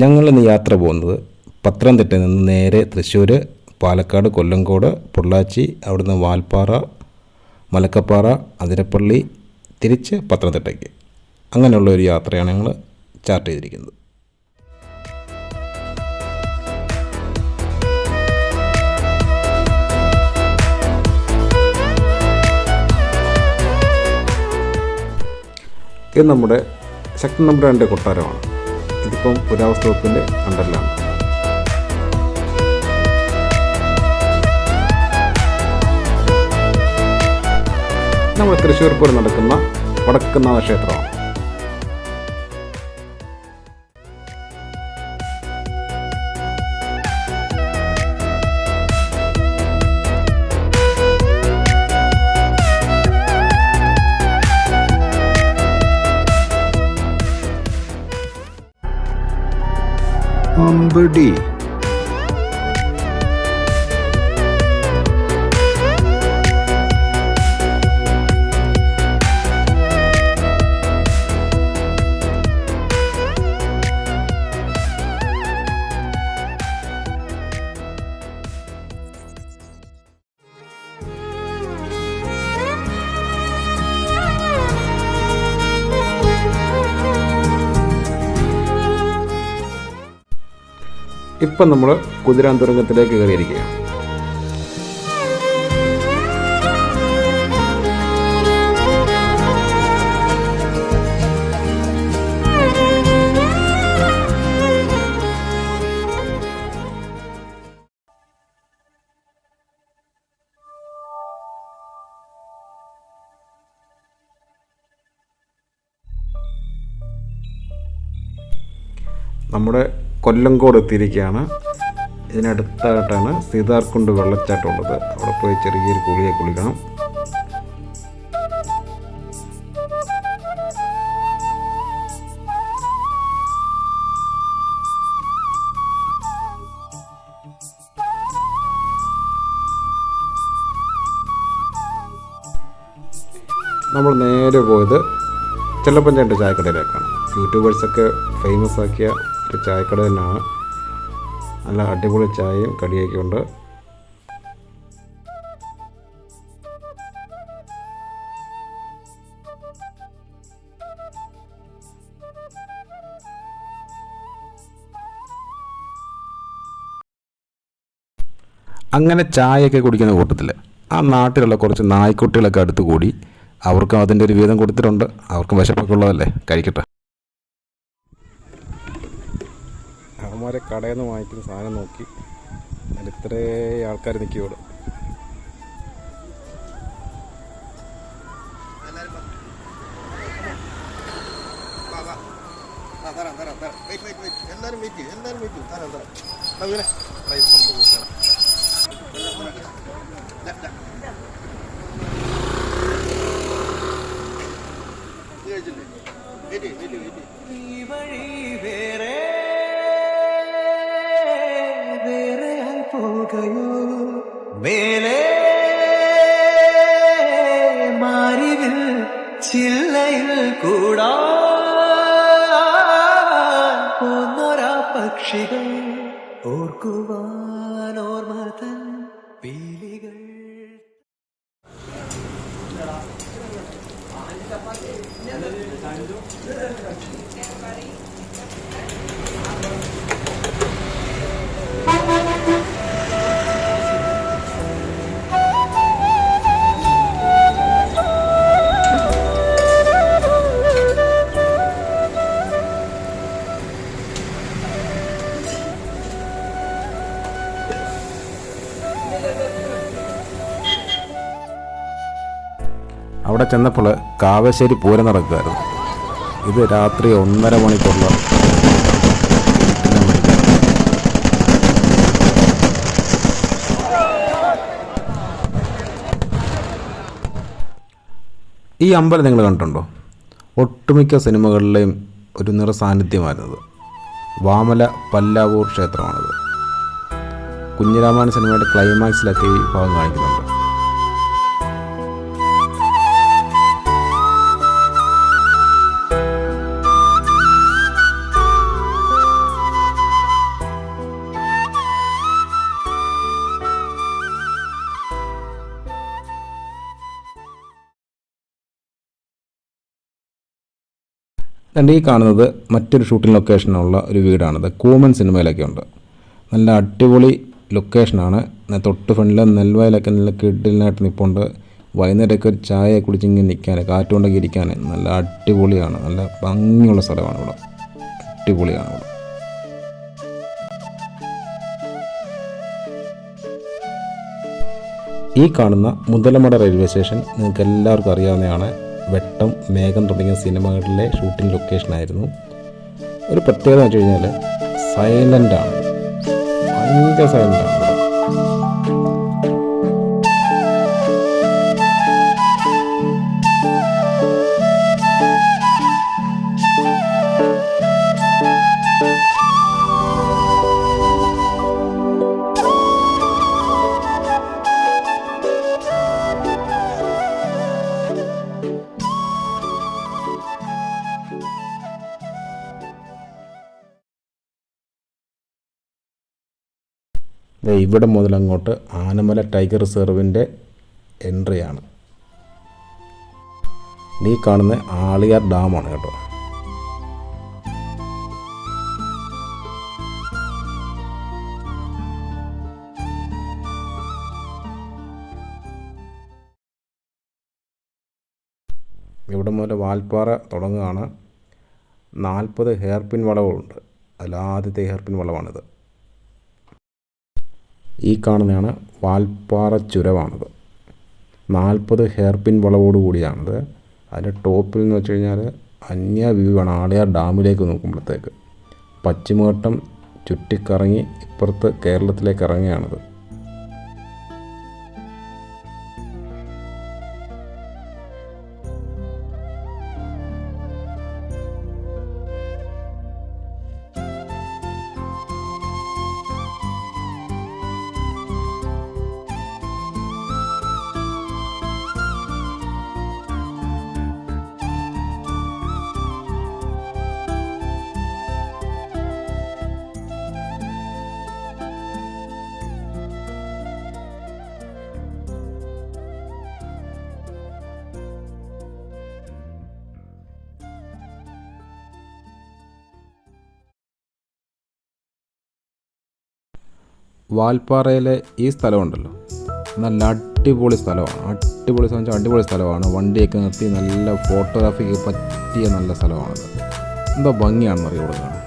ഞങ്ങളിന്ന് യാത്ര പോകുന്നത് പത്തനംതിട്ടയിൽ നിന്ന് നേരെ തൃശ്ശൂർ, പാലക്കാട്, കൊല്ലങ്കോട്, പൊള്ളാച്ചി, അവിടുന്ന് വാൽപ്പാറ, മലക്കപ്പാറ, അതിരപ്പള്ളി, തിരിച്ച് പത്തനംതിട്ടയ്ക്ക്. അങ്ങനെയുള്ള ഒരു യാത്രയാണ് ഞങ്ങൾ ചാർട്ട് ചെയ്തിരിക്കുന്നത്. ഇത് നമ്മുടെ ശക്തി നമ്പർ 2 കൊട്ടാരമാണ്. ഇതിപ്പം പുരാവസ്തു വകുപ്പിൻ്റെ അണ്ടറിലാണ്. നമ്മൾ തൃശ്ശൂർ പൂരം നടക്കുന്ന വടക്കുന്നാഥ ക്ഷേത്രമാണ്. അമ്പടി ഇപ്പം നമ്മൾ കുതിരാൻതുരങ്കത്തിലേക്ക് കയറിയിരിക്കുകയാണ്. നമ്മുടെ കൊല്ലങ്കോട് എത്തിയിരിക്കുകയാണ്. ഇതിനടുത്തായിട്ടാണ് സീതാർകുണ്ട് വെള്ളച്ചാട്ടം ഉള്ളത്. അവിടെ പോയി ചെറിയൊരു കുളിക്കണം. നമ്മൾ നേരെ പോയത് ചെല്ലപ്പഞ്ചായത്ത് ചായക്കടയിലേക്കാണ്. യൂട്യൂബേഴ്സൊക്കെ ഫേമസ് ആക്കിയ ഒരു ചായക്കട തന്നെയാണ്. നല്ല അടിപൊളി ചായയും കടിയൊക്കെ ഉണ്ട്. അങ്ങനെ ചായയൊക്കെ കുടിക്കുന്ന കൂട്ടത്തിൽ ആ നാട്ടിലുള്ള കുറച്ച് നായ്ക്കുട്ടികളൊക്കെ അടുത്ത് കൂടി അവർക്കും അതിൻ്റെ ഒരു വീതം കൊടുത്തിട്ടുണ്ട്. അവർക്ക് വിശപ്പൊക്കെ ഉള്ളതല്ലേ, കഴിക്കട്ടെ. അവന്മാരെ കടയിൽ നിന്ന് വാങ്ങിക്കുന്ന സാധനം നോക്കി അതിൽ ഇത്രേ ആൾക്കാർ നിൽക്കുകയോട്. മേലെ മാരിവിൽ ചില്ലയിൽ കൂടാ പോന്നൊരാ പക്ഷികൾ ഓർക്കുവാൻ ഓർമ്മതൻ പീലികൾ. അവിടെ ചെന്നപ്പോൾ കാവശ്ശേരി പൂരം നടക്കുമായിരുന്നു. ഇത് രാത്രി 1:30 മണിക്കുള്ള ഈ അമ്പലം നിങ്ങൾ കണ്ടിട്ടുണ്ടോ? ഒട്ടുമിക്ക സിനിമകളിലെയും ഒരു നിറസാന്നിധ്യമായിരുന്നത് വാമല പല്ലാവൂർ ക്ഷേത്രമാണിത്. കുഞ്ഞിരാമായണ സിനിമയുടെ ക്ലൈമാക്സിലൊക്കെ ഈ ഭാഗം കാണിക്കുന്നുണ്ട്. രണ്ട് ഈ കാണുന്നത് മറ്റൊരു ഷൂട്ടിംഗ് ലൊക്കേഷനുള്ള ഒരു വീടാണിത്. കൂമൻ സിനിമയിലൊക്കെ ഉണ്ട്. നല്ല അടിപൊളി ലൊക്കേഷനാണ്. തൊട്ട് ഫ്രണ്ടിൽ നെൽവയലൊക്കെ നല്ല കിഡിലായിട്ട് നിൽപ്പുണ്ട്. വൈകുന്നേരമൊക്കെ ഒരു ചായ കുടിച്ചിങ്ങനെ നിൽക്കാൻ, കാറ്റുകൊണ്ടൊക്കെ ഇരിക്കാൻ നല്ല അടിപൊളിയാണ്. നല്ല ഭംഗിയുള്ള സ്ഥലമാണ് ഇവിടെ. അടിപൊളിയാണ് ഇവിടെ. ഈ കാണുന്ന മുതലമട റെയിൽവേ സ്റ്റേഷൻ നിങ്ങൾക്ക് എല്ലാവർക്കും അറിയാവുന്നതാണ്. വെട്ടം, മേഘം തുടങ്ങിയ സിനിമകളിലെ ഷൂട്ടിംഗ് ലൊക്കേഷനായിരുന്നു. ഒരു പ്രത്യേകത എന്ന് വെച്ച് കഴിഞ്ഞാൽ സൈലൻ്റാണ്, ഭയങ്കര സൈലൻ്റാണ്. ഇവിടെ മുതൽ അങ്ങോട്ട് ആനമല ടൈഗർ റിസർവിൻ്റെ എൻട്രിയാണ്. ഈ കാണുന്ന ആളിയാർ ഡാമാണ് കേട്ടോ. ഇവിടെ മുതൽ വാൽപ്പാറ തുടങ്ങുകയാണ്. 40 ഹെയർ പിൻ വളവുകളുണ്ട്. അതിൽ ആദ്യത്തെ ഹെയർ പിൻ വളവാണിത്. ഈ കാണുന്നതാണ് വാൽപ്പാറ ചുരമാണിത്. 40 hair pin വളവോടുകൂടിയാണിത്. അതിൻ്റെ ടോപ്പിൽ എന്ന് വെച്ച് കഴിഞ്ഞാൽ അന്യ വ്യൂ ആണ്. ആളിയാർ ഡാമിലേക്ക് നോക്കുമ്പോഴത്തേക്ക് പശ്ചിമഘട്ടം ചുറ്റിക്കറങ്ങി ഇപ്പുറത്ത് കേരളത്തിലേക്ക് ഇറങ്ങിയാണിത്. വാൽപ്പാറയിലെ ഈ സ്ഥലമുണ്ടല്ലോ, നല്ല അടിപൊളി സ്ഥലമാണ്. അടിപൊളി സ്ഥലം വെച്ചാൽ അടിപൊളി സ്ഥലമാണ്. വണ്ടിയൊക്കെ നിർത്തി നല്ല ഫോട്ടോഗ്രാഫിക്ക് പറ്റിയ നല്ല സ്ഥലമാണത്. എന്തോ ഭംഗിയാണെന്ന് അറിയാം ഇവിടെ കാണാൻ.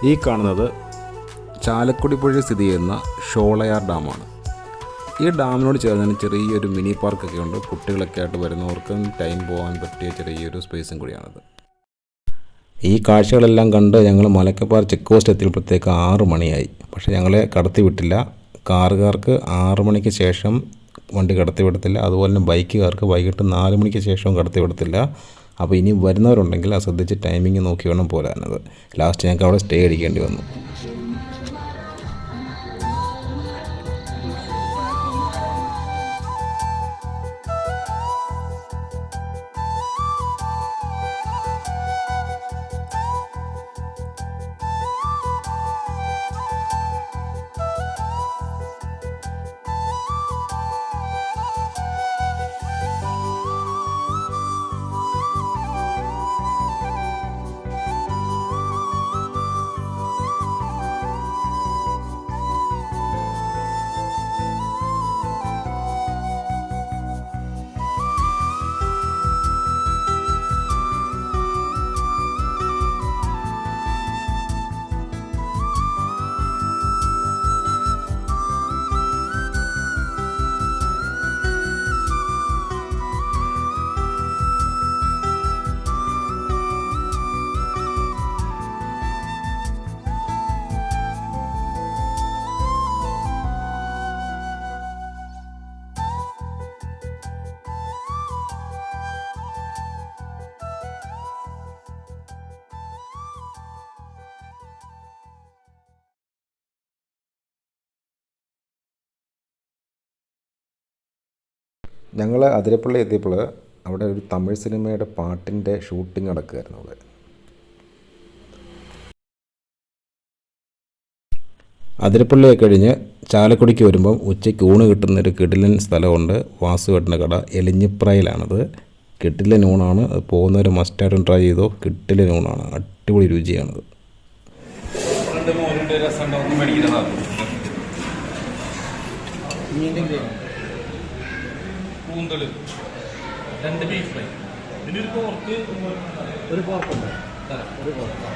ഈ കാണുന്നത് ചാലക്കുടി പുഴയിൽ സ്ഥിതി ചെയ്യുന്ന ഷോളയാർ ഡാമാണ്. ഈ ഡാമിനോട് ചേർന്ന് ചെറിയൊരു മിനി പാർക്കൊക്കെ ഉണ്ട്. കുട്ടികളൊക്കെ ആയിട്ട് വരുന്നവർക്കും ടൈം പോകാൻ പറ്റിയ ചെറിയൊരു സ്പേസും കൂടിയാണത്. ഈ കാഴ്ചകളെല്ലാം കണ്ട് ഞങ്ങൾ മലക്കപ്പാറ ചെക്ക് പോസ്റ്റ് എത്തിയപ്പോഴത്തേക്ക് 6 മണിയായി. പക്ഷേ ഞങ്ങളെ കടത്തി വിട്ടില്ല. കാറുകാർക്ക് 6 മണിക്ക് ശേഷം വണ്ടി കടത്തി വിടത്തില്ല. അതുപോലെ തന്നെ ബൈക്കുകാർക്ക് വൈകിട്ട് 4 മണിക്ക് ശേഷവും കടത്തി വിടത്തില്ല. അപ്പോൾ ഇനി വരുന്നവരുണ്ടെങ്കിൽ അത് ശ്രദ്ധിച്ച് ടൈമിങ് നോക്കി വേണം പോരാനത്. ലാസ്റ്റ് ഞങ്ങൾക്ക് അവിടെ സ്റ്റേ അടിക്കേണ്ടി വന്നു. ഞങ്ങൾ അതിരപ്പള്ളി എത്തിയപ്പോൾ അവിടെ ഒരു തമിഴ് സിനിമയുടെ പാട്ടിൻ്റെ ഷൂട്ടിംഗ് നടക്കുകയായിരുന്നു അവിടെ. അതിരപ്പള്ളിയെ കഴിഞ്ഞ് ചാലക്കുടിക്ക് വരുമ്പം ഉച്ചയ്ക്ക് ഊണ് കിട്ടുന്നൊരു കിടിലൻ സ്ഥലമുണ്ട്. വാസുവേട്ടൻ്റെ കട എലിഞ്ഞിപ്രായിലാണത്. കിടിലൻ ഊണാണ്. അത് പോകുന്നവർ മസ്റ്റായിട്ടും ട്രൈ ചെയ്തോ. കിടിലൻ ഊണാണ്, അടിപൊളി രുചിയാണത്. കൂന്തല് 2 ബീഫ് ഫ്രൈ, പിന്നെ ഒരു പോർക്ക്, ഒരു പോർക്കുണ്ട്, ഒരു പോർക്ക്.